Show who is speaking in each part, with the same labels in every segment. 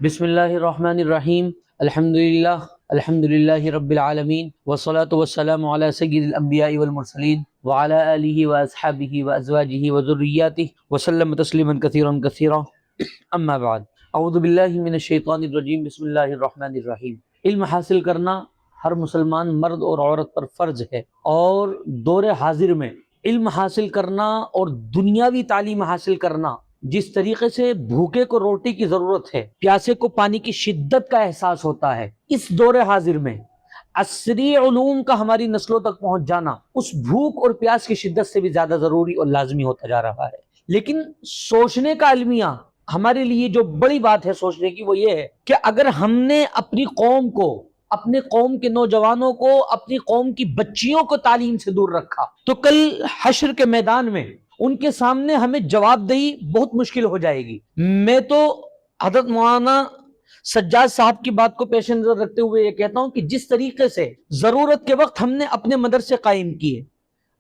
Speaker 1: بسم اللہ الرحمن الرحیم الحمدللہ رب العالمین والصلاة والسلام علی سید الانبیاء والمرسلین وعلی آلہ واصحابہ وازواجہ وذریاتہ وسلم تسلیما کثیرا کثیرا اما بعد اعوذ باللہ من الشیطان الرجیم بسم اللہ الرحمن الرحیم۔ علم حاصل کرنا ہر مسلمان مرد اور عورت پر فرض ہے، اور دور حاضر میں علم حاصل کرنا اور دنیاوی تعلیم حاصل کرنا، جس طریقے سے بھوکے کو روٹی کی ضرورت ہے، پیاسے کو پانی کی شدت کا احساس ہوتا ہے، اس دور حاضر میں عصری علوم کا ہماری نسلوں تک پہنچ جانا اس بھوک اور پیاس کی شدت سے بھی زیادہ ضروری اور لازمی ہوتا جا رہا ہے۔ لیکن سوچنے کا المیہ ہمارے لیے جو بڑی بات ہے سوچنے کی، وہ یہ ہے کہ اگر ہم نے اپنی قوم کو، اپنے قوم کے نوجوانوں کو، اپنی قوم کی بچیوں کو تعلیم سے دور رکھا تو کل حشر کے میدان میں ان کے سامنے ہمیں جواب دہی بہت مشکل ہو جائے گی۔ میں تو حضرت مولانا سجاد صاحب کی بات کو پیش نظر رکھتے ہوئے یہ کہتا ہوں کہ جس طریقے سے ضرورت کے وقت ہم نے اپنے مدرسے قائم کیے،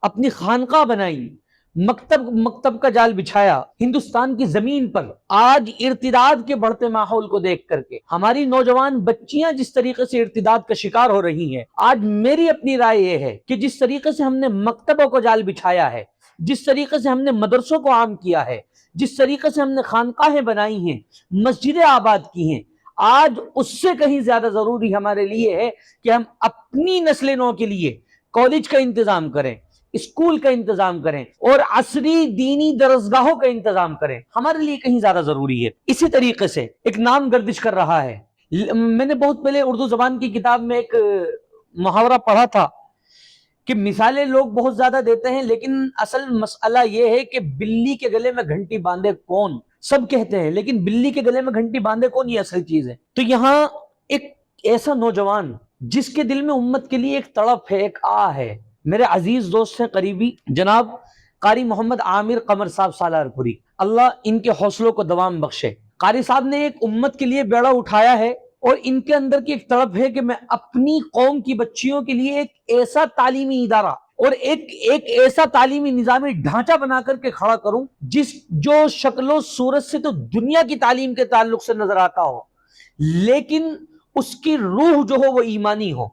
Speaker 1: اپنی خانقاہ بنائی، مکتب کا جال بچھایا ہندوستان کی زمین پر، آج ارتداد کے بڑھتے ماحول کو دیکھ کر کے ہماری نوجوان بچیاں جس طریقے سے ارتداد کا شکار ہو رہی ہیں، آج میری اپنی رائے یہ ہے کہ جس طریقے سے ہم نے مکتبوں کو جال بچھایا ہے، جس طریقے سے ہم نے مدرسوں کو عام کیا ہے، جس طریقے سے ہم نے خانقاہیں بنائی ہیں، مسجدیں آباد کی ہیں، آج اس سے کہیں زیادہ ضروری ہمارے لیے ہے کہ ہم اپنی نسل نو کے لیے کالج کا انتظام کریں، اسکول کا انتظام کریں اور عصری دینی درسگاہوں کا انتظام کریں، ہمارے لیے کہیں زیادہ ضروری ہے۔ اسی طریقے سے ایک نام گردش کر رہا ہے، میں نے بہت پہلے اردو زبان کی کتاب میں ایک محاورہ پڑھا تھا کہ مثالیں لوگ بہت زیادہ دیتے ہیں، لیکن اصل مسئلہ یہ ہے کہ بلی کے گلے میں گھنٹی باندھے کون، سب کہتے ہیں لیکن بلی کے گلے میں گھنٹی باندھے کون، یہ اصل چیز ہے۔ تو یہاں ایک ایسا نوجوان جس کے دل میں امت کے لیے ایک تڑپ ہے، ایک آہ ہے، میرے عزیز دوست ہیں، قریبی، جناب قاری محمد عامر قمر صاحب سالار پوری، اللہ ان کے حوصلوں کو دوام بخشے۔ قاری صاحب نے ایک امت کے لیے بیڑا اٹھایا ہے، اور ان کے اندر کی ایک تڑپ ہے کہ میں اپنی قوم کی بچیوں کے لیے ایک ایسا تعلیمی ادارہ اور ایک ایسا تعلیمی نظامی ڈھانچہ بنا کر کے کھڑا کروں جو شکل و صورت سے تو دنیا کی تعلیم کے تعلق سے نظر آتا ہو، لیکن اس کی روح جو ہو وہ ایمانی ہو۔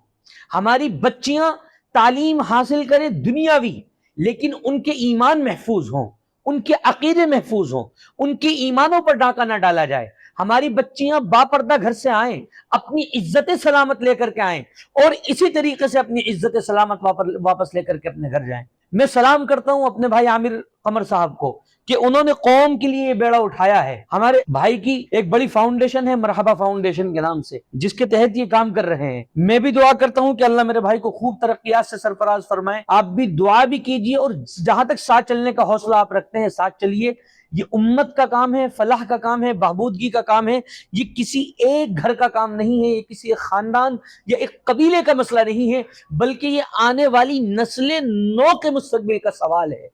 Speaker 1: ہماری بچیاں تعلیم حاصل کریں دنیاوی، لیکن ان کے ایمان محفوظ ہوں، ان کے عقیدے محفوظ ہوں، ان کے ایمانوں پر ڈاکہ نہ ڈالا جائے۔ ہماری بچیاں باپردہ گھر سے آئیں، اپنی عزت سلامت لے کر کے آئیں، اور اسی طریقے سے اپنی عزت سلامت واپس لے کر کے اپنے گھر جائیں۔ میں سلام کرتا ہوں اپنے بھائی عامر قمر صاحب کو کہ انہوں نے قوم کے لیے یہ بیڑا اٹھایا ہے۔ ہمارے بھائی کی ایک بڑی فاؤنڈیشن ہے مرحبا فاؤنڈیشن کے نام سے، جس کے تحت یہ کام کر رہے ہیں۔ میں بھی دعا کرتا ہوں کہ اللہ میرے بھائی کو خوب ترقیات سے سرفراز فرمائے۔ آپ بھی دعا بھی کیجئے، اور جہاں تک ساتھ چلنے کا حوصلہ آپ رکھتے ہیں ساتھ چلیے۔ یہ امت کا کام ہے، فلاح کا کام ہے، بہبودگی کا کام ہے۔ یہ کسی ایک گھر کا کام نہیں ہے، یہ کسی ایک خاندان یا ایک قبیلے کا مسئلہ نہیں ہے، بلکہ یہ آنے والی نسل نو کے مستقبل کا سوال ہے۔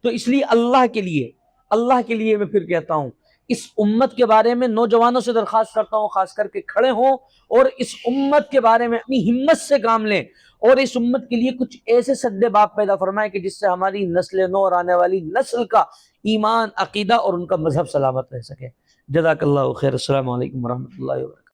Speaker 1: تو اس لیے اللہ کے لیے میں پھر کہتا ہوں، اس امت کے بارے میں نوجوانوں سے درخواست کرتا ہوں خاص کر کے کھڑے ہوں اور اس امت کے بارے میں اپنی ہمت سے کام لیں، اور اس امت کے لیے کچھ ایسے سدے باب پیدا فرمائیں کہ جس سے ہماری نسل نو اور آنے والی نسل کا ایمان، عقیدہ اور ان کا مذہب سلامت رہ سکے۔ جزاک اللہ خیر۔ السلام علیکم ورحمۃ اللہ وبرکاتہ۔